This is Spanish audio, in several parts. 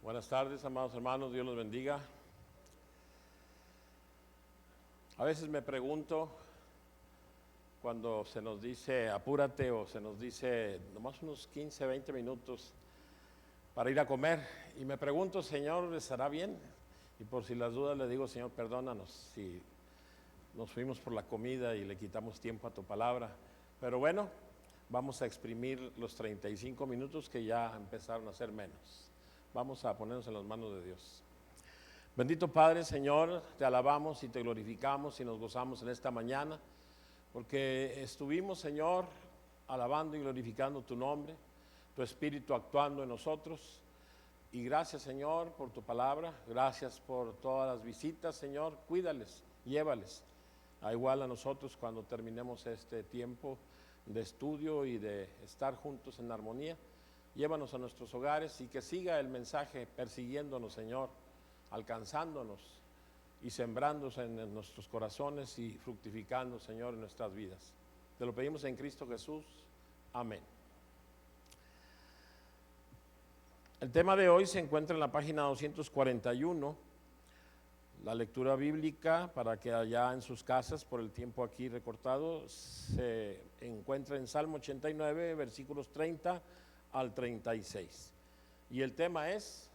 Buenas tardes, amados hermanos, Dios los bendiga. A veces me pregunto, cuando se nos dice apúrate o se nos dice nomás unos 15, 20 minutos para ir a comer, y me pregunto, Señor, ¿estará bien? Y por si las dudas le digo, Señor, perdónanos si nos fuimos por la comida y le quitamos tiempo a tu palabra. Pero bueno, vamos a exprimir los 35 minutos que ya empezaron a ser menos. Vamos a ponernos en las manos de Dios. Bendito Padre, Señor, te alabamos y te glorificamos y nos gozamos en esta mañana, porque estuvimos, Señor, alabando y glorificando tu nombre, tu Espíritu actuando en nosotros. Y gracias, Señor, por tu palabra, gracias por todas las visitas, Señor, cuídales, llévales, a igual a nosotros cuando terminemos este tiempo de estudio y de estar juntos en armonía. Llévanos a nuestros hogares y que siga el mensaje persiguiéndonos, Señor, alcanzándonos y sembrándose en nuestros corazones y fructificando, Señor, en nuestras vidas. Te lo pedimos en Cristo Jesús. Amén. El tema de hoy se encuentra en la página 241. La lectura bíblica, para que allá en sus casas, por el tiempo aquí recortado, se encuentra en Salmo 89, versículos 30 al 36. Y el tema es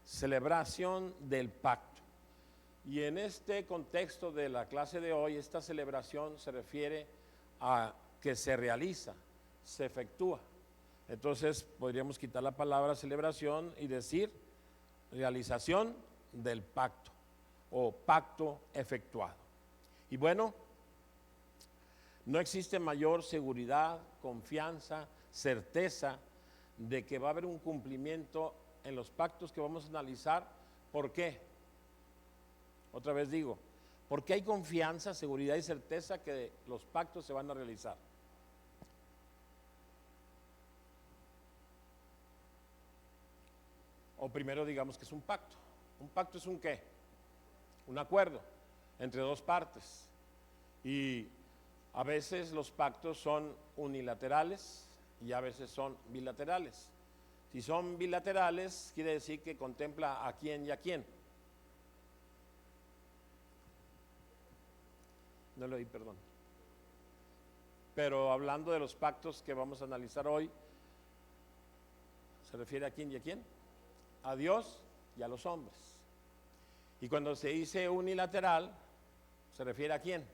celebración del pacto. Y en este contexto de la clase de hoy, esta celebración se refiere a que se realiza, se efectúa. Entonces podríamos quitar la palabra celebración y decir realización del pacto o pacto efectuado. Y bueno, no existe mayor seguridad, confianza, certeza de que va a haber un cumplimiento en los pactos que vamos a analizar. ¿Por qué? Otra vez digo, porque hay confianza, seguridad y certeza que los pactos se van a realizar. O primero digamos que es un pacto. ¿Un pacto es un qué? Un acuerdo entre dos partes. Y a veces los pactos son unilaterales y a veces son bilaterales. Si son bilaterales, quiere decir que contempla a quién y a quién. No lo oí, perdón. Pero hablando de los pactos que vamos a analizar hoy, ¿se refiere a quién y a quién? A Dios y a los hombres. Y cuando se dice unilateral, ¿se refiere a quién?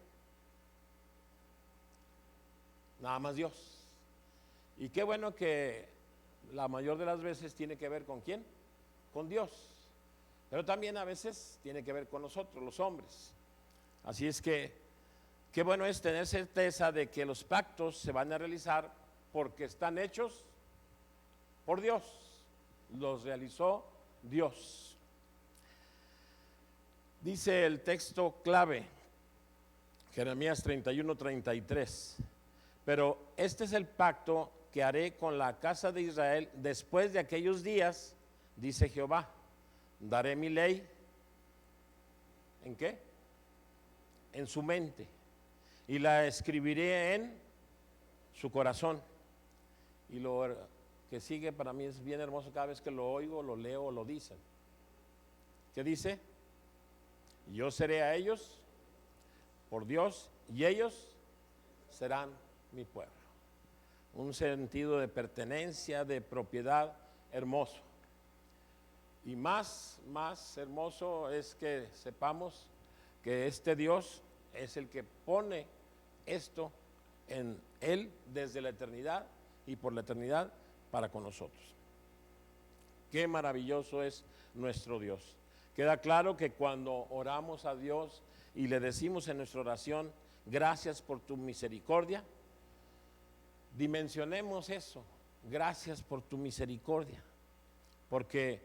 Nada más Dios. Y qué bueno que la mayor de las veces tiene que ver con quién, con Dios, pero también a veces tiene que ver con nosotros, los hombres. Así es que qué bueno es tener certeza de que los pactos se van a realizar porque están hechos por Dios, los realizó Dios. Dice el texto clave, Jeremías 31:33. Pero este es el pacto que haré con la casa de Israel después de aquellos días, dice Jehová. Daré mi ley, ¿en qué? En su mente, y la escribiré en su corazón. Y lo que sigue para mí es bien hermoso cada vez que lo oigo, lo leo o lo dicen. ¿Qué dice? Yo seré a ellos por Dios y ellos serán mi pueblo. Un sentido de pertenencia, de propiedad hermoso. Y más hermoso es que sepamos que este Dios es el que pone esto en Él desde la eternidad y por la eternidad para con nosotros. Qué maravilloso es nuestro Dios. Queda claro que cuando oramos a Dios y le decimos en nuestra oración, gracias por tu misericordia, dimensionemos eso, gracias por tu misericordia, porque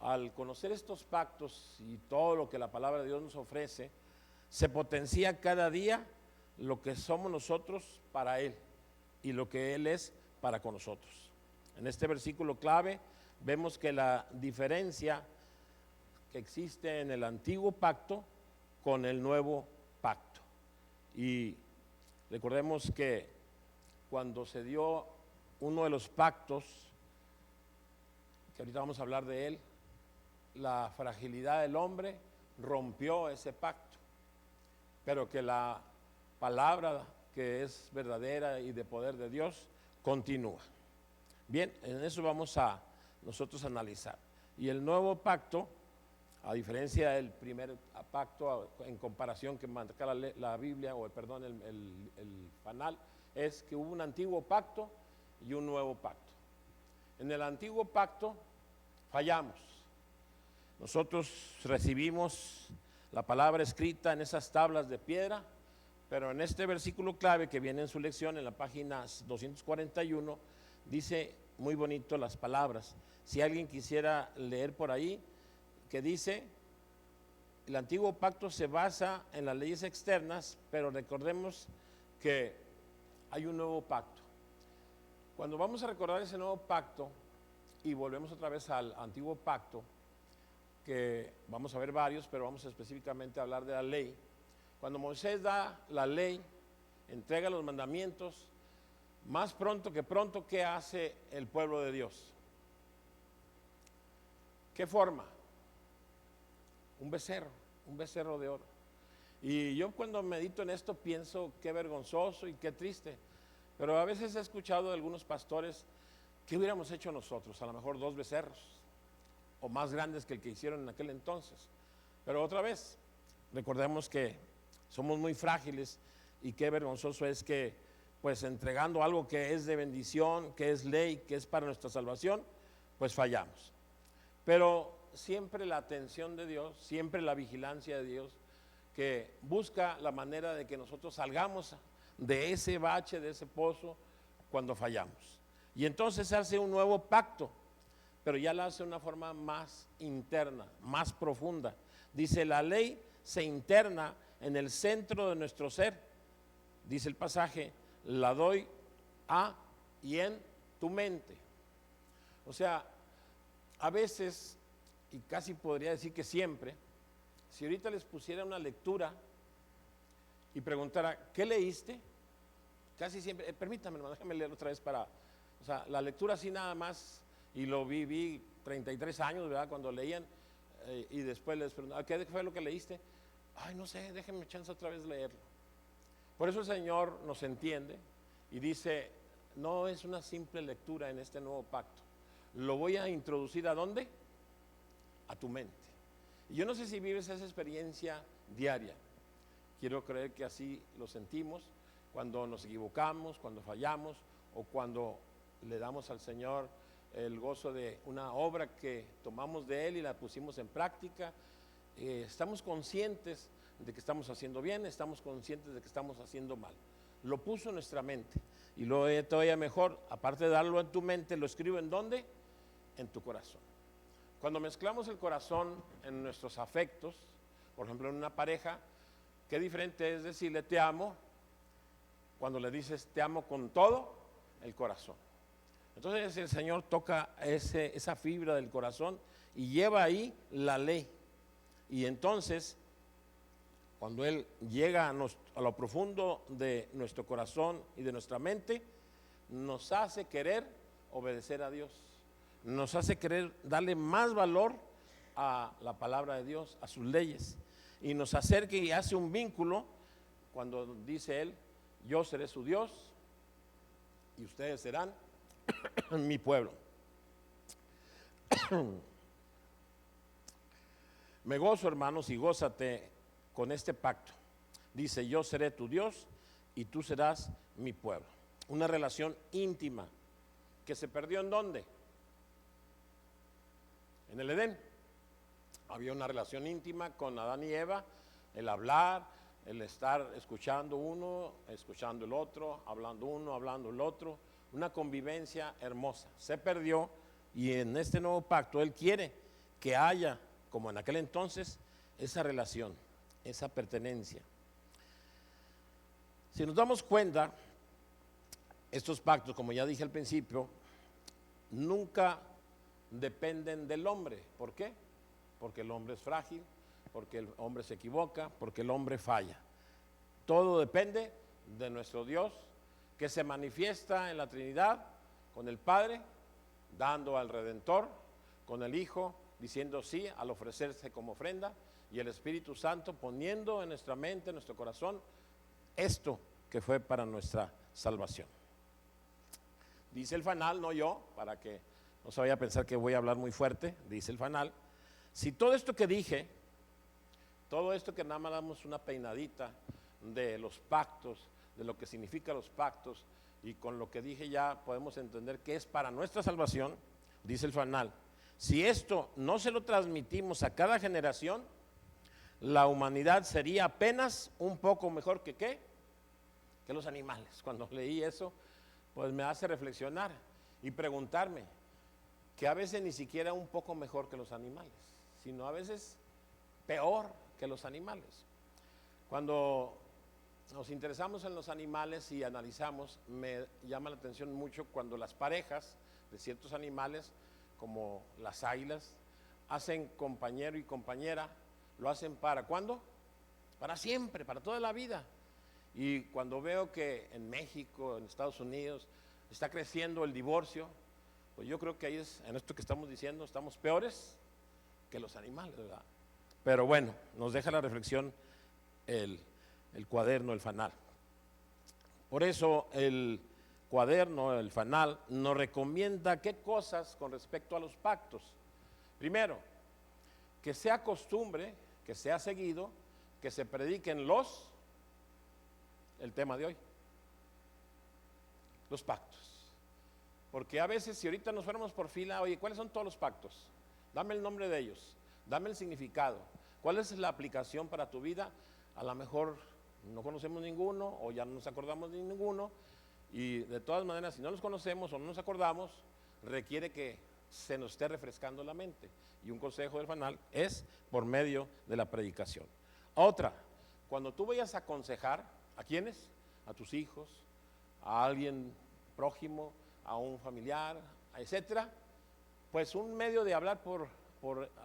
al conocer estos pactos y todo lo que la palabra de Dios nos ofrece, se potencia cada día lo que somos nosotros para Él y lo que Él es para con nosotros. En este versículo clave vemos que la diferencia que existe en el antiguo pacto con el nuevo pacto. Y recordemos que cuando se dio uno de los pactos que ahorita vamos a hablar de él, la fragilidad del hombre rompió ese pacto, pero que la palabra que es verdadera y de poder de Dios continúa. Bien, en eso vamos a nosotros analizar. Y el nuevo pacto, a diferencia del primer pacto en comparación que marca la Biblia, o perdón, el panal, es que hubo un antiguo pacto y un nuevo pacto. En el antiguo pacto fallamos. Nosotros recibimos la palabra escrita en esas tablas de piedra, pero en este versículo clave que viene en su lección, en la página 241, dice muy bonito las palabras. Si alguien quisiera leer por ahí, que dice: el antiguo pacto se basa en las leyes externas, pero recordemos que hay un nuevo pacto. Cuando vamos a recordar ese nuevo pacto y volvemos otra vez al antiguo pacto, que vamos a ver varios, pero vamos específicamente a hablar de la ley. Cuando Moisés da la ley, entrega los mandamientos, más pronto, ¿qué hace el pueblo de Dios? ¿Qué forma? Un becerro de oro. Y yo cuando medito en esto pienso qué vergonzoso y qué triste, pero a veces he escuchado de algunos pastores: ¿qué hubiéramos hecho nosotros? A lo mejor 2 becerros, o más grandes que el que hicieron en aquel entonces. Pero otra vez, recordemos que somos muy frágiles, y qué vergonzoso es que, pues entregando algo que es de bendición, que es ley, que es para nuestra salvación, pues fallamos. Pero siempre la atención de Dios, siempre la vigilancia de Dios, que busca la manera de que nosotros salgamos de ese bache, de ese pozo, cuando fallamos. Y entonces se hace un nuevo pacto, pero ya lo hace de una forma más interna, más profunda. Dice: la ley se interna en el centro de nuestro ser. Dice el pasaje: la doy a y en tu mente. O sea, a veces, y casi podría decir que siempre, si ahorita les pusiera una lectura y preguntara: ¿qué leíste? Casi siempre, permítame, déjame leer otra vez o sea, la lectura así nada más, y lo vi 33 años, ¿verdad? Cuando leían, y después les preguntaba: ¿qué fue lo que leíste? Ay, no sé, déjenme chance otra vez leerlo. Por eso el Señor nos entiende y dice: no es una simple lectura en este nuevo pacto, lo voy a introducir ¿a dónde? A tu mente. Y yo no sé si vives esa experiencia diaria. Quiero creer que así lo sentimos cuando nos equivocamos, cuando fallamos, o cuando le damos al Señor el gozo de una obra que tomamos de Él y la pusimos en práctica. Estamos conscientes de que estamos haciendo bien, estamos conscientes de que estamos haciendo mal. Lo puso en nuestra mente, y lo todavía mejor, aparte de darlo en tu mente, lo escribo ¿en dónde? En tu corazón. Cuando mezclamos el corazón en nuestros afectos, por ejemplo en una pareja, qué diferente es decirle te amo cuando le dices te amo con todo el corazón. Entonces el Señor toca esa fibra del corazón y lleva ahí la ley. Y entonces, cuando Él llega a lo profundo de nuestro corazón y de nuestra mente, nos hace querer obedecer a Dios, nos hace querer darle más valor a la palabra de Dios, a sus leyes, y nos acerca y hace un vínculo cuando dice Él: yo seré su Dios y ustedes serán mi pueblo. Me gozo, hermanos, y gózate con este pacto. Dice: yo seré tu Dios y tú serás mi pueblo. Una relación íntima que se perdió ¿en dónde? En el Edén. Había una relación íntima con Adán y Eva, el hablar, el estar escuchando uno, escuchando el otro, hablando uno, hablando el otro, una convivencia hermosa. Se perdió, y en este nuevo pacto Él quiere que haya, como en aquel entonces, esa relación, esa pertenencia. Si nos damos cuenta, estos pactos, como ya dije al principio, nunca dependen del hombre. ¿Por qué? Porque el hombre es frágil, porque el hombre se equivoca, porque el hombre falla. Todo depende de nuestro Dios, que se manifiesta en la Trinidad con el Padre, dando al Redentor, con el Hijo diciendo sí al ofrecerse como ofrenda, y el Espíritu Santo poniendo en nuestra mente, en nuestro corazón, esto que fue para nuestra salvación. Dice el fanal, no yo, para que no se vaya a pensar que voy a hablar muy fuerte, dice el fanal, si todo esto que dije, todo esto que nada más damos una peinadita de los pactos, de lo que significan los pactos, y con lo que dije ya podemos entender que es para nuestra salvación, dice el fanal, si esto no se lo transmitimos a cada generación, la humanidad sería apenas un poco mejor que ¿qué? Que los animales. Cuando leí eso, pues me hace reflexionar y preguntarme que a veces ni siquiera un poco mejor que los animales, sino a veces peor que los animales. Cuando nos interesamos en los animales y analizamos, me llama la atención mucho cuando las parejas de ciertos animales, como las águilas, hacen compañero y compañera, lo hacen para ¿cuándo? Para siempre, para toda la vida. Y cuando veo que en México, en Estados Unidos, está creciendo el divorcio, pues yo creo que ahí es, en esto que estamos diciendo, estamos peores que los animales, ¿verdad? Pero bueno, nos deja la reflexión el cuaderno, el fanal. Por eso el cuaderno, el fanal, nos recomienda qué cosas con respecto a los pactos. Primero, que sea costumbre, que sea seguido, que se prediquen el tema de hoy, los pactos. Porque a veces si ahorita nos fuéramos por fila, oye, ¿cuáles son todos los pactos? Dame el nombre de ellos, dame el significado, ¿cuál es la aplicación para tu vida? A lo mejor no conocemos ninguno o ya no nos acordamos de ninguno, y de todas maneras si no los conocemos o no nos acordamos, requiere que se nos esté refrescando la mente, y un consejo del fanal es por medio de la predicación. Otra, cuando tú vayas a aconsejar, ¿a quiénes? A tus hijos, a alguien prójimo, a un familiar, etcétera, pues un medio de hablar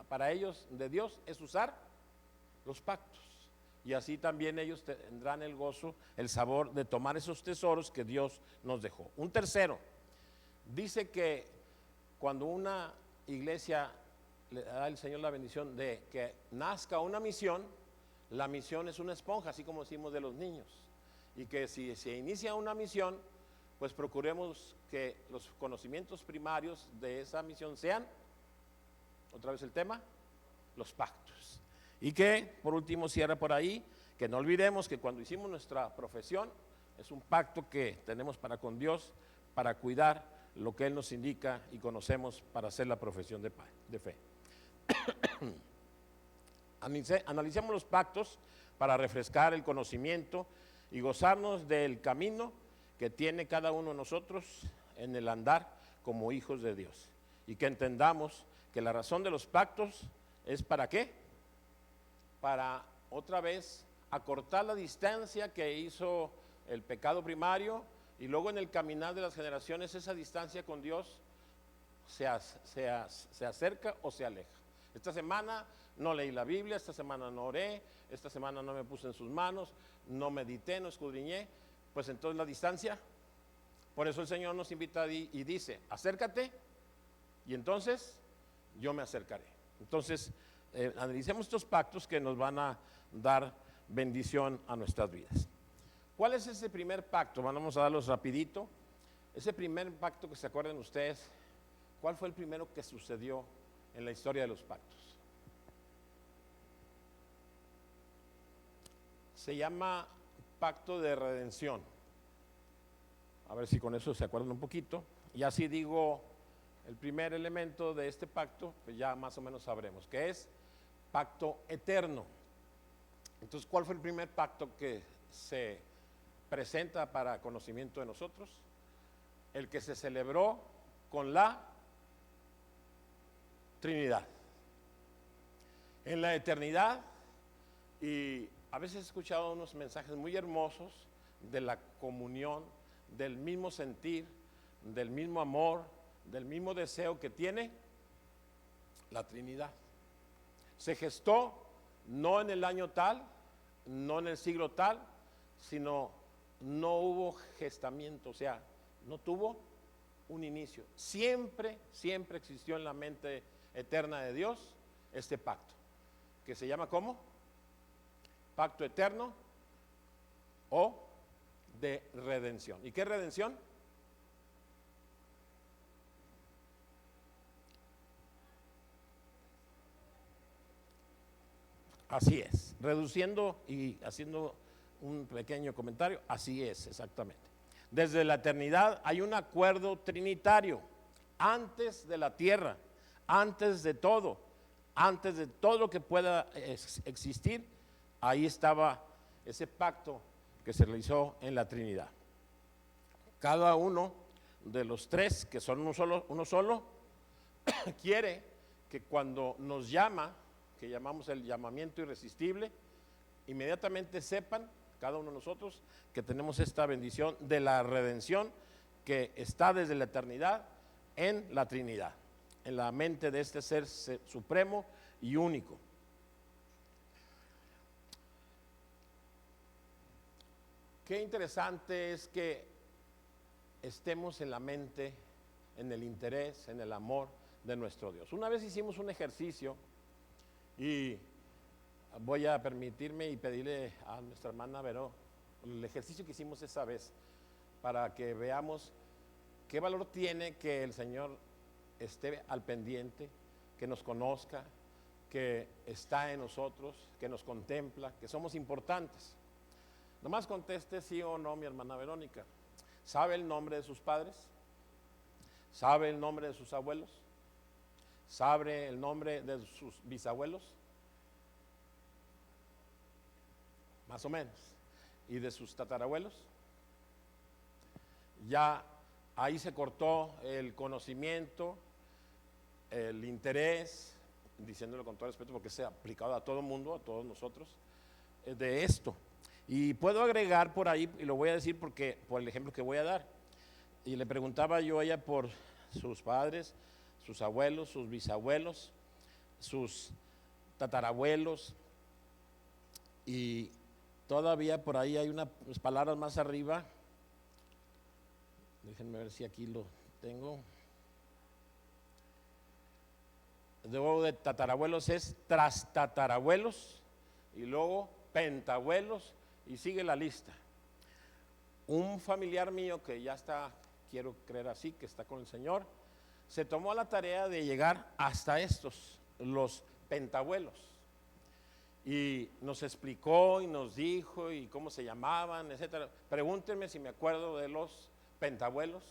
para ellos de Dios es usar los pactos, y así también ellos tendrán el gozo, el sabor de tomar esos tesoros que Dios nos dejó. Un tercero, dice que cuando una iglesia le da al Señor la bendición de que nazca una misión, la misión es una esponja, así como decimos de los niños, y que si se inicia una misión, pues procuremos que los conocimientos primarios de esa misión sean, otra vez el tema, los pactos. Y que por último cierra por ahí, que no olvidemos que cuando hicimos nuestra profesión, es un pacto que tenemos para con Dios, para cuidar lo que Él nos indica y conocemos para hacer la profesión de fe. Analicemos los pactos para refrescar el conocimiento y gozarnos del camino que tiene cada uno de nosotros en el andar como hijos de Dios, y que entendamos que la razón de los pactos es ¿para qué? Para otra vez acortar la distancia que hizo el pecado primario, y luego en el caminar de las generaciones esa distancia con Dios se acerca o se aleja. Esta semana no leí la Biblia, esta semana no oré, esta semana no me puse en sus manos, no medité, no escudriñé, pues entonces la distancia. Por eso el Señor nos invita y dice, acércate y entonces yo me acercaré. Entonces analicemos estos pactos que nos van a dar bendición a nuestras vidas. ¿Cuál es ese primer pacto? Vamos a darlos rapidito. Ese primer pacto que se acuerdan ustedes, ¿cuál fue el primero que sucedió en la historia de los pactos? Se llama pacto de redención. A ver si con eso se acuerdan un poquito. Y así digo el primer elemento de este pacto, pues ya más o menos sabremos, que es pacto eterno. Entonces, ¿cuál fue el primer pacto que se presenta para conocimiento de nosotros? El que se celebró con la Trinidad. En la eternidad, y a veces he escuchado unos mensajes muy hermosos de la comunión, del mismo sentir, del mismo amor, del mismo deseo que tiene la Trinidad. Se gestó no en el año tal, no en el siglo tal, sino no hubo gestamiento, o sea, no tuvo un inicio. Siempre existió en la mente eterna de Dios este pacto, que se llama ¿cómo? Pacto eterno o de redención. ¿Y qué es redención? Así es, reduciendo y haciendo un pequeño comentario, así es exactamente. Desde la eternidad hay un acuerdo trinitario, antes de la tierra, antes de todo lo que pueda existir, ahí estaba ese pacto que se realizó en la Trinidad. Cada uno de los tres, que son uno solo, quiere que cuando nos llama, que llamamos el llamamiento irresistible, inmediatamente sepan cada uno de nosotros que tenemos esta bendición de la redención que está desde la eternidad en la Trinidad, en la mente de este ser supremo y único. Qué interesante es que estemos en la mente, en el interés, en el amor de nuestro Dios. Una vez hicimos un ejercicio y voy a permitirme y pedirle a nuestra hermana Vero el ejercicio que hicimos esa vez para que veamos qué valor tiene que el Señor esté al pendiente, que nos conozca, que está en nosotros, que nos contempla, que somos importantes. Nomás conteste sí o no, mi hermana Verónica. ¿Sabe el nombre de sus padres? ¿Sabe el nombre de sus abuelos? ¿Sabe el nombre de sus bisabuelos? Más o menos. ¿Y de sus tatarabuelos? Ya ahí se cortó el conocimiento, el interés, diciéndolo con todo respeto porque sea aplicado a todo el mundo, a todos nosotros, de esto. Y puedo agregar por ahí, y lo voy a decir porque por el ejemplo que voy a dar. Y le preguntaba yo a ella por sus padres, sus abuelos, sus bisabuelos, sus tatarabuelos, y todavía por ahí hay unas palabras más arriba. Déjenme ver si aquí lo tengo. Luego de tatarabuelos es trastatarabuelos y luego pentabuelos y sigue la lista. Un familiar mío que ya está, quiero creer así, que está con el Señor, se tomó la tarea de llegar hasta estos, los pentabuelos. Y nos explicó y nos dijo y cómo se llamaban, etcétera. Pregúntenme si me acuerdo de los pentabuelos,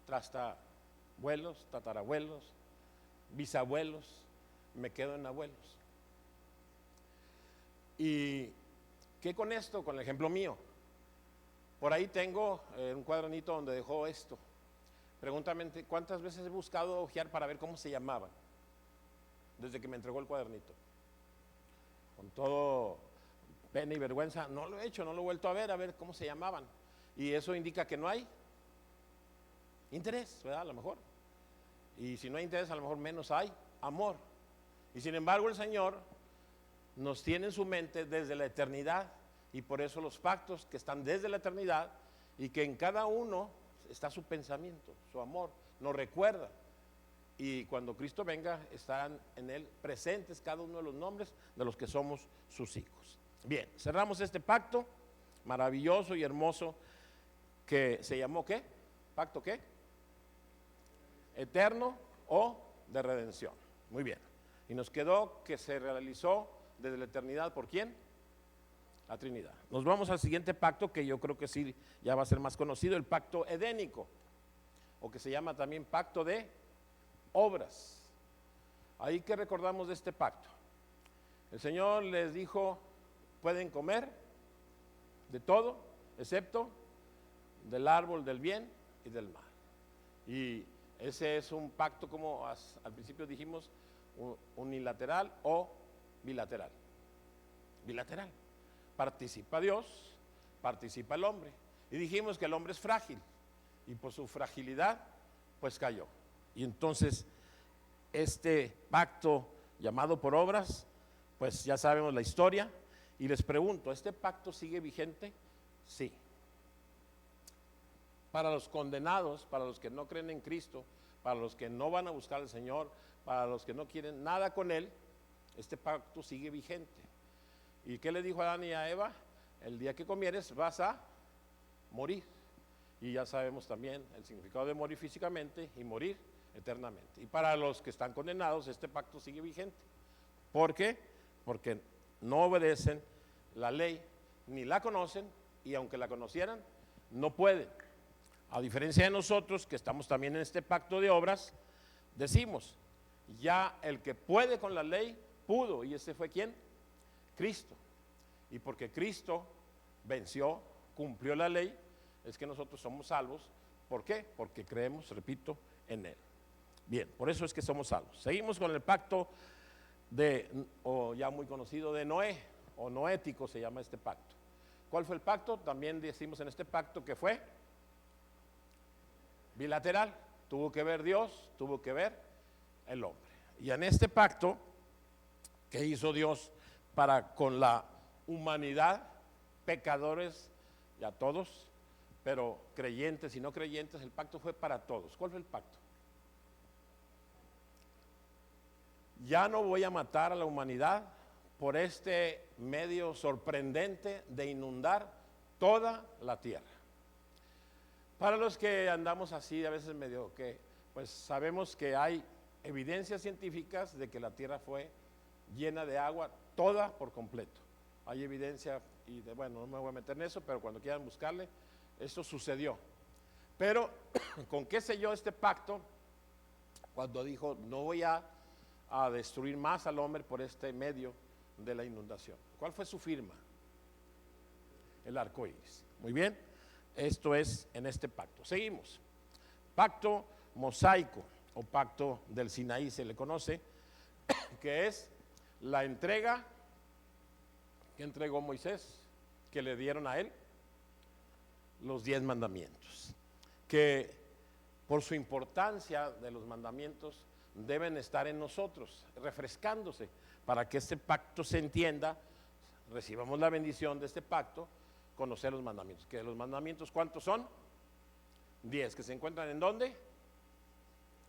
trastabuelos, tatarabuelos, bisabuelos, me quedo en abuelos. ¿Y qué con esto? Con el ejemplo mío. Por ahí tengo un cuadernito donde dejó esto. Pregúntame cuántas veces he buscado ojear para ver cómo se llamaban desde que me entregó el cuadernito. Con todo pena y vergüenza, no lo he hecho, no lo he vuelto a ver cómo se llamaban. Y eso indica que no hay interés, ¿verdad? A lo mejor. Y si no hay interés, a lo mejor menos hay amor. Y sin embargo el Señor nos tiene en su mente desde la eternidad, y por eso los pactos que están desde la eternidad y que en cada uno está su pensamiento, su amor, nos recuerda. Y cuando Cristo venga estarán en él presentes cada uno de los nombres de los que somos sus hijos. Bien, cerramos este pacto maravilloso y hermoso que se llamó ¿qué? ¿Pacto qué? Eterno o de redención. Muy bien. Y nos quedó que se realizó desde la eternidad, ¿por quién? La Trinidad. Nos vamos al siguiente pacto que yo creo que sí ya va a ser más conocido, el pacto edénico, o que se llama también pacto de obras. Ahí que recordamos de este pacto. El Señor les dijo, pueden comer de todo, excepto del árbol del bien y del mal. Y ese es un pacto, como al principio dijimos, unilateral o bilateral. Bilateral. Participa Dios, participa el hombre. Y dijimos que el hombre es frágil y por su fragilidad pues cayó. Y entonces este pacto llamado por obras, pues ya sabemos la historia. Y les pregunto, ¿este pacto sigue vigente? Sí. Para los condenados, para los que no creen en Cristo, para los que no van a buscar al Señor, para los que no quieren nada con Él, este pacto sigue vigente. ¿Y qué le dijo a Adán y a Eva? El día que comieres vas a morir. Y ya sabemos también el significado de morir físicamente y morir eternamente. Y para los que están condenados, este pacto sigue vigente. ¿Por qué? Porque no obedecen la ley, ni la conocen, y aunque la conocieran, no pueden. A diferencia de nosotros, que estamos también en este pacto de obras, decimos, ya el que puede con la ley, pudo. ¿Y ese fue quién? Cristo. Y porque Cristo venció, cumplió la ley, es que nosotros somos salvos. ¿Por qué? Porque creemos, repito, en Él. Bien, por eso es que somos salvos. Seguimos con el pacto o ya muy conocido de Noé, o noético se llama este pacto. ¿Cuál fue el pacto? También decimos en este pacto que fue bilateral. Tuvo que ver Dios, tuvo que ver el hombre. Y en este pacto que hizo Dios para con la humanidad, pecadores, ya todos, pero creyentes y no creyentes, el pacto fue para todos. ¿Cuál fue el pacto? Ya no voy a matar a la humanidad por este medio sorprendente de inundar toda la tierra. Para los que andamos así, a veces medio que, pues sabemos que hay evidencias científicas de que la tierra fue llena de agua, toda por completo. Hay evidencia, y bueno, no me voy a meter en eso, pero cuando quieran buscarle, esto sucedió. Pero, ¿con qué selló este pacto? Cuando dijo, no voy a destruir más al hombre por este medio de la inundación. ¿Cuál fue su firma? El arco iris. Muy bien, esto es en este pacto. Seguimos. Pacto mosaico o pacto del Sinaí se le conoce, que es la entrega que entregó Moisés, que le dieron a él los 10 mandamientos, que por su importancia de los mandamientos deben estar en nosotros, refrescándose, para que este pacto se entienda, recibamos la bendición de este pacto, conocer los mandamientos. Que los mandamientos, ¿cuántos son? 10, que se encuentran ¿en dónde?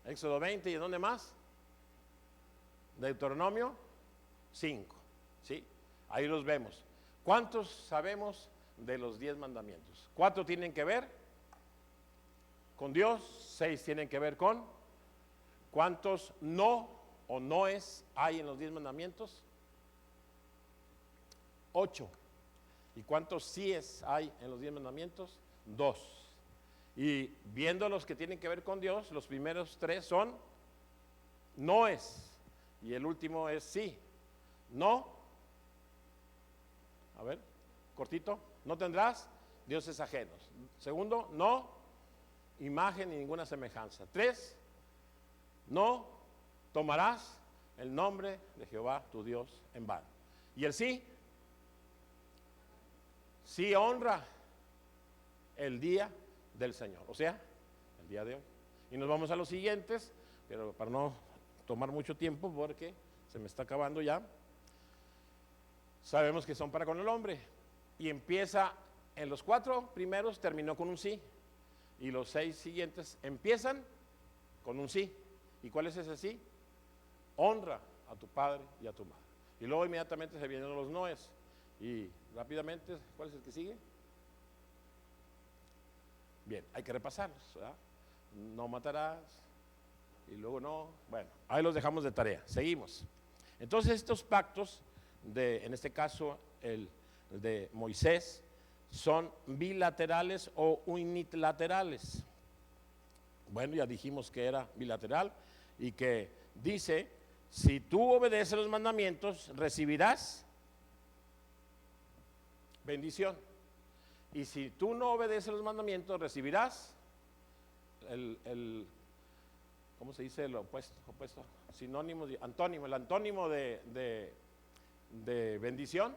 Éxodo 20, ¿y en dónde más? Deuteronomio 5, ¿sí? Ahí los vemos. ¿Cuántos sabemos de los 10 mandamientos? 4 tienen que ver con Dios, 6 tienen que ver con. ¿Cuántos no o noes hay en los 10 mandamientos? 8. ¿Y cuántos síes hay en los 10 mandamientos? 2. Y viendo los que tienen que ver con Dios, los primeros 3 son noes, y el último es sí. No, a ver, cortito, no tendrás dioses ajenos. Segundo, no imagen ni ninguna semejanza. 3, no tomarás el nombre de Jehová tu Dios en vano. Y el sí, sí honra el día del Señor, o sea, el día de hoy. Y nos vamos a los siguientes, pero para no tomar mucho tiempo porque se me está acabando ya. Sabemos que son para con el hombre, y empieza en los 4 primeros, terminó con un sí, y los 6 siguientes empiezan con un sí. ¿Y cuál es ese sí? Honra a tu padre y a tu madre. Y luego inmediatamente se vienen los noes, y rápidamente, ¿cuál es el que sigue? Bien, hay que repasarlos, ¿verdad? No matarás, y luego no, bueno, ahí los dejamos de tarea. Seguimos. Entonces estos pactos, en este caso el de Moisés, son bilaterales o unilaterales. Bueno, ya dijimos que era bilateral, y que dice, si tú obedeces los mandamientos, recibirás bendición. Y si tú no obedeces los mandamientos, recibirás ¿cómo se dice? El opuesto, sinónimo, antónimo, el antónimo de bendición,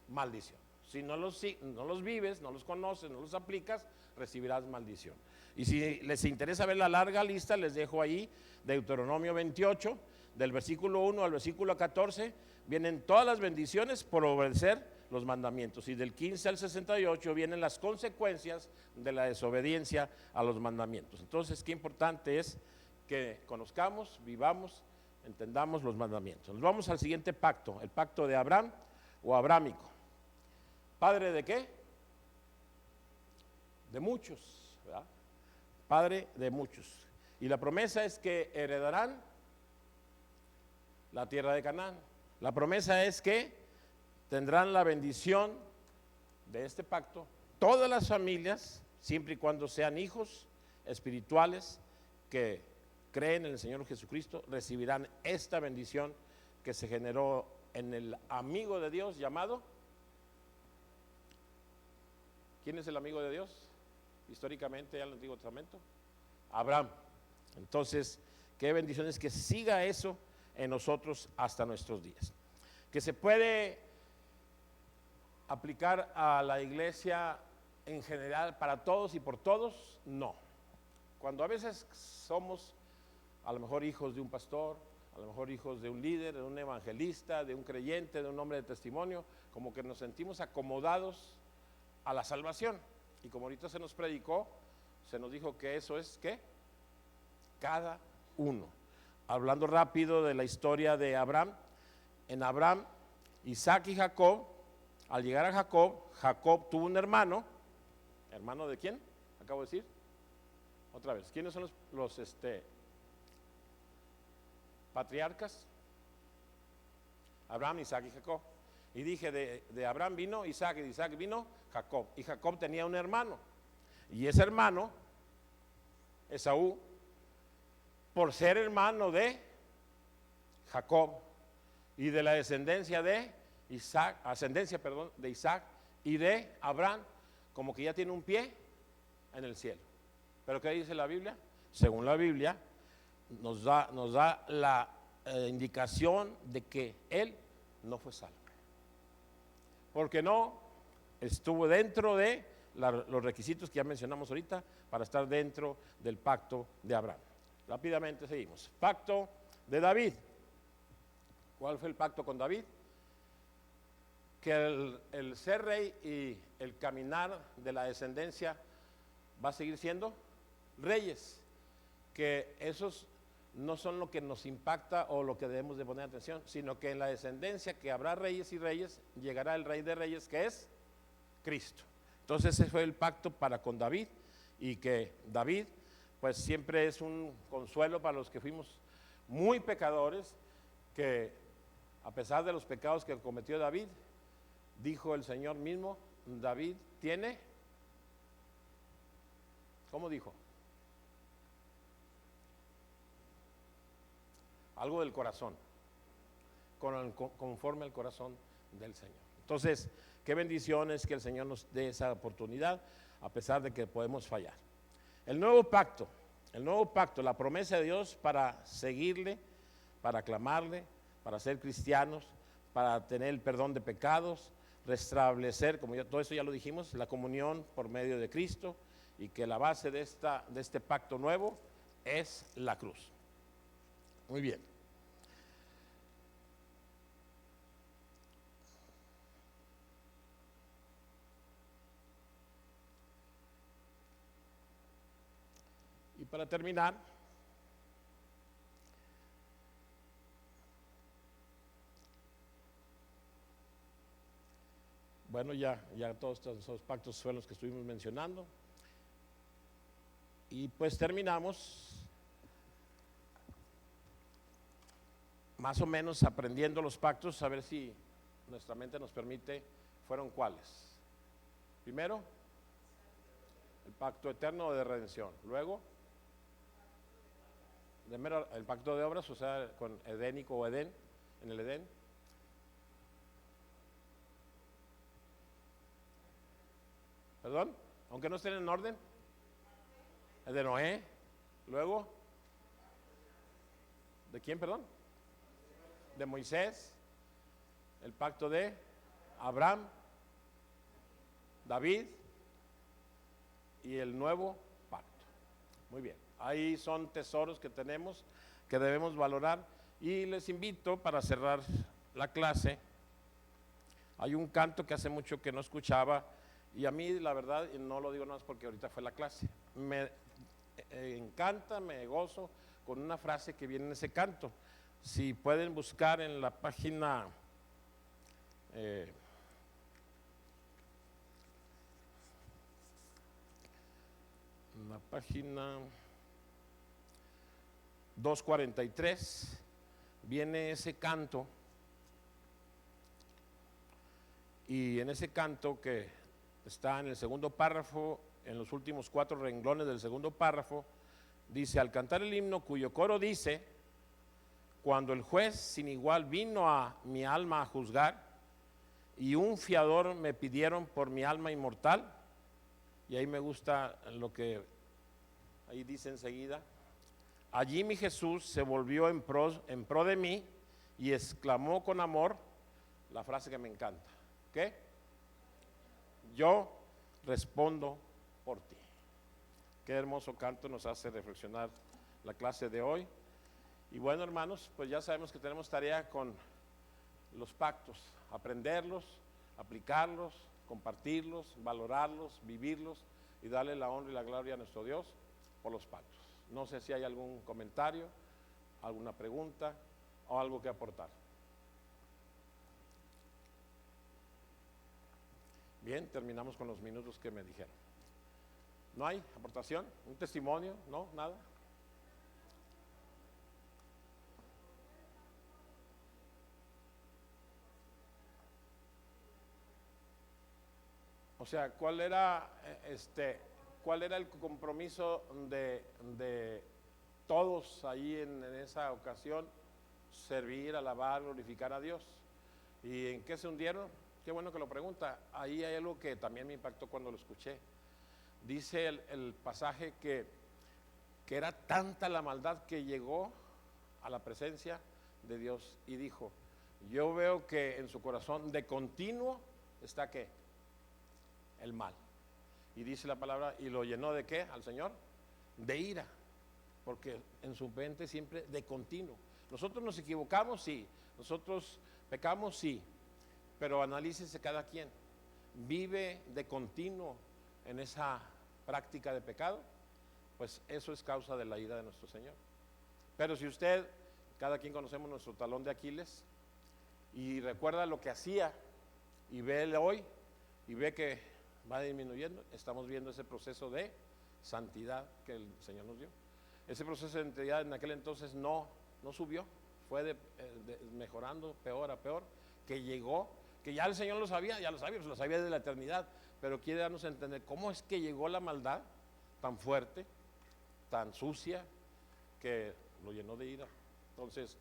maldición. Si no los vives, no los conoces, no los aplicas, recibirás maldición. Y si les interesa ver la larga lista, les dejo ahí Deuteronomio 28, del versículo 1 al versículo 14, vienen todas las bendiciones por obedecer los mandamientos, y del 15 al 68 vienen las consecuencias de la desobediencia a los mandamientos. Entonces, qué importante es que conozcamos, vivamos, entendamos los mandamientos. Nos vamos al siguiente pacto, el pacto de Abraham o abrámico. ¿Padre de qué? De muchos, ¿verdad? Padre de muchos. Y la promesa es que heredarán la tierra de Canaán. La promesa es que tendrán la bendición de este pacto todas las familias, siempre y cuando sean hijos espirituales que creen en el Señor Jesucristo, recibirán esta bendición que se generó en el amigo de Dios llamado. ¿Quién es el amigo de Dios? Históricamente, ya en el Antiguo Testamento, Abraham. Entonces, qué bendiciones que siga eso en nosotros hasta nuestros días. Que se puede aplicar a la iglesia en general para todos y por todos, no. Cuando a veces somos a lo mejor hijos de un pastor, a lo mejor hijos de un líder, de un evangelista, de un creyente, de un hombre de testimonio, como que nos sentimos acomodados a la salvación. Y como ahorita se nos predicó, se nos dijo que eso es ¿qué? Cada uno. Hablando rápido de la historia de Abraham, en Abraham, Isaac y Jacob, al llegar a Jacob, Jacob tuvo un hermano. ¿Hermano de quién? Acabo de decir. Otra vez, ¿quiénes son los patriarcas? Abraham, Isaac y Jacob. Y dije, de Abraham vino Isaac y de Isaac vino Jacob. Y Jacob tenía un hermano. Y ese hermano, Esaú, por ser hermano de Jacob y de la descendencia de Isaac, de Isaac y de Abraham, como que ya tiene un pie en el cielo. ¿Pero qué dice la Biblia? Según la Biblia, nos da la indicación de que él no fue salvo, porque no estuvo dentro de los requisitos que ya mencionamos ahorita para estar dentro del pacto de Abraham. Rápidamente seguimos. Pacto de David. ¿Cuál fue el pacto con David? Que el ser rey y el caminar de la descendencia va a seguir siendo reyes, que esos no son lo que nos impacta o lo que debemos de poner atención, sino que en la descendencia que habrá reyes y reyes, llegará el rey de reyes, que es Cristo. Entonces ese fue el pacto para con David, y que David pues siempre es un consuelo para los que fuimos muy pecadores, que a pesar de los pecados que cometió David, dijo el Señor mismo, David tiene, ¿cómo dijo? Algo del corazón, conforme al corazón del Señor. Entonces, qué bendiciones que el Señor nos dé esa oportunidad, a pesar de que podemos fallar. El nuevo pacto, la promesa de Dios para seguirle, para clamarle, para ser cristianos, para tener el perdón de pecados, restablecer, como todo eso ya lo dijimos, la comunión por medio de Cristo, y que la base de este pacto nuevo es la cruz. Muy bien. Y para terminar, bueno, ya todos esos pactos fueron los que estuvimos mencionando. Y pues terminamos más o menos aprendiendo los pactos, a ver si nuestra mente nos permite. ¿Fueron cuáles? Primero, el pacto eterno de redención. Luego, el pacto de obras, o sea, con edénico o Edén, en el Edén. ¿Perdón? Aunque no estén en orden. El de Noé. Luego, ¿de quién, perdón? De Moisés. El pacto de Abraham, David y el nuevo pacto. Muy bien. Ahí son tesoros que tenemos, que debemos valorar, y les invito para cerrar la clase. Hay un canto que hace mucho que no escuchaba, y a mí la verdad, y no lo digo nada más porque ahorita fue la clase, me encanta, me gozo con una frase que viene en ese canto. Si pueden buscar en la página en la página 243 viene ese canto, y en ese canto, que está en el segundo párrafo, en los últimos 4 renglones del segundo párrafo, dice: al cantar el himno cuyo coro dice: cuando el juez sin igual vino a mi alma a juzgar, y un fiador me pidieron por mi alma inmortal. Y ahí me gusta lo que ahí dice enseguida: allí mi Jesús se volvió en pro de mí y exclamó con amor la frase que me encanta: ¿qué? Yo respondo por ti. Qué hermoso canto nos hace reflexionar la clase de hoy. Y bueno, hermanos, pues ya sabemos que tenemos tarea con los pactos: aprenderlos, aplicarlos, compartirlos, valorarlos, vivirlos y darle la honra y la gloria a nuestro Dios por los pactos. No sé si hay algún comentario, alguna pregunta o algo que aportar. Bien, terminamos con los minutos que me dijeron. ¿No hay aportación? ¿Un testimonio? ¿No? ¿Nada? O sea, ¿cuál era el compromiso de todos ahí en esa ocasión? Servir, alabar, glorificar a Dios. ¿Y en qué se hundieron? Qué bueno que lo pregunta. Ahí hay algo que también me impactó cuando lo escuché. Dice el pasaje que era tanta la maldad que llegó a la presencia de Dios y dijo: yo veo que en su corazón de continuo está ¿qué? El mal. Y dice la palabra: y lo llenó ¿de qué? Al Señor, de ira, porque en su mente siempre de continuo. Nosotros nos equivocamos, sí. Nosotros pecamos, sí. Pero analícese cada quien. ¿Vive de continuo en esa práctica de pecado? Pues eso es causa de la ira de nuestro Señor. Pero si usted, cada quien conocemos nuestro talón de Aquiles, y recuerda lo que hacía y ve hoy y ve que va disminuyendo, estamos viendo ese proceso de santidad que el Señor nos dio. Ese proceso de santidad en aquel entonces no subió, fue mejorando peor a peor, que llegó, que ya el Señor lo sabía desde la eternidad, pero quiere darnos a entender cómo es que llegó la maldad tan fuerte, tan sucia, que lo llenó de ira. Entonces,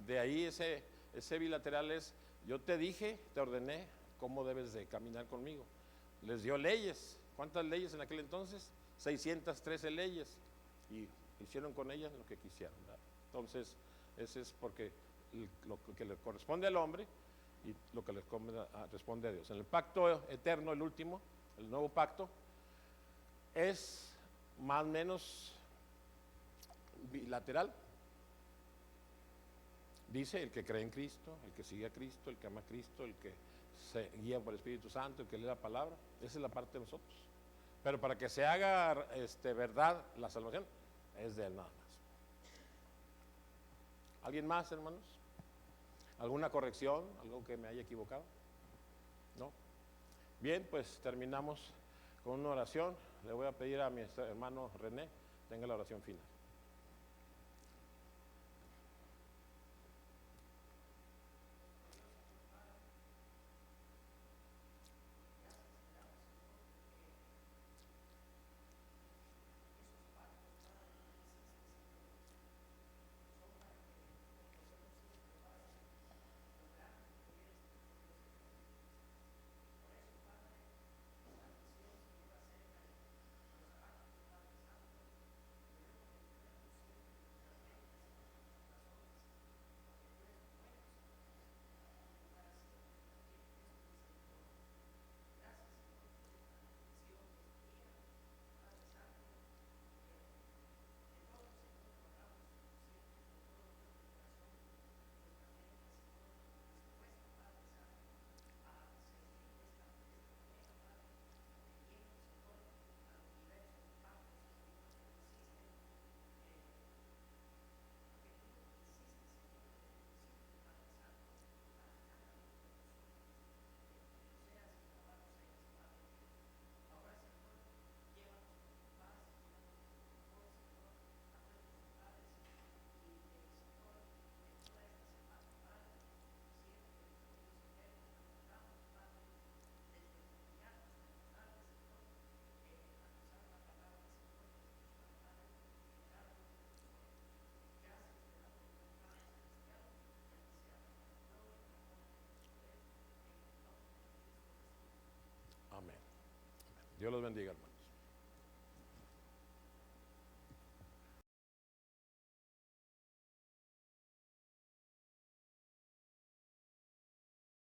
de ahí ese bilateral es: yo te dije, te ordené cómo debes de caminar conmigo. Les dio leyes. ¿Cuántas leyes en aquel entonces? 613 leyes, y hicieron con ellas lo que quisieron, ¿verdad? Entonces, ese es porque lo que le corresponde al hombre y lo que le responde a Dios. En el pacto eterno, el último, el nuevo pacto, es más o menos bilateral. Dice: el que cree en Cristo, el que sigue a Cristo, el que ama a Cristo, el que se guía por el Espíritu Santo, el que lee la palabra. Esa es la parte de nosotros. Pero para que se haga verdad la salvación, es de Él nada más. ¿Alguien más, hermanos? ¿Alguna corrección? ¿Algo que me haya equivocado? ¿No? Bien, pues terminamos con una oración. Le voy a pedir a mi hermano René tenga la oración final. Dios los bendiga, hermano.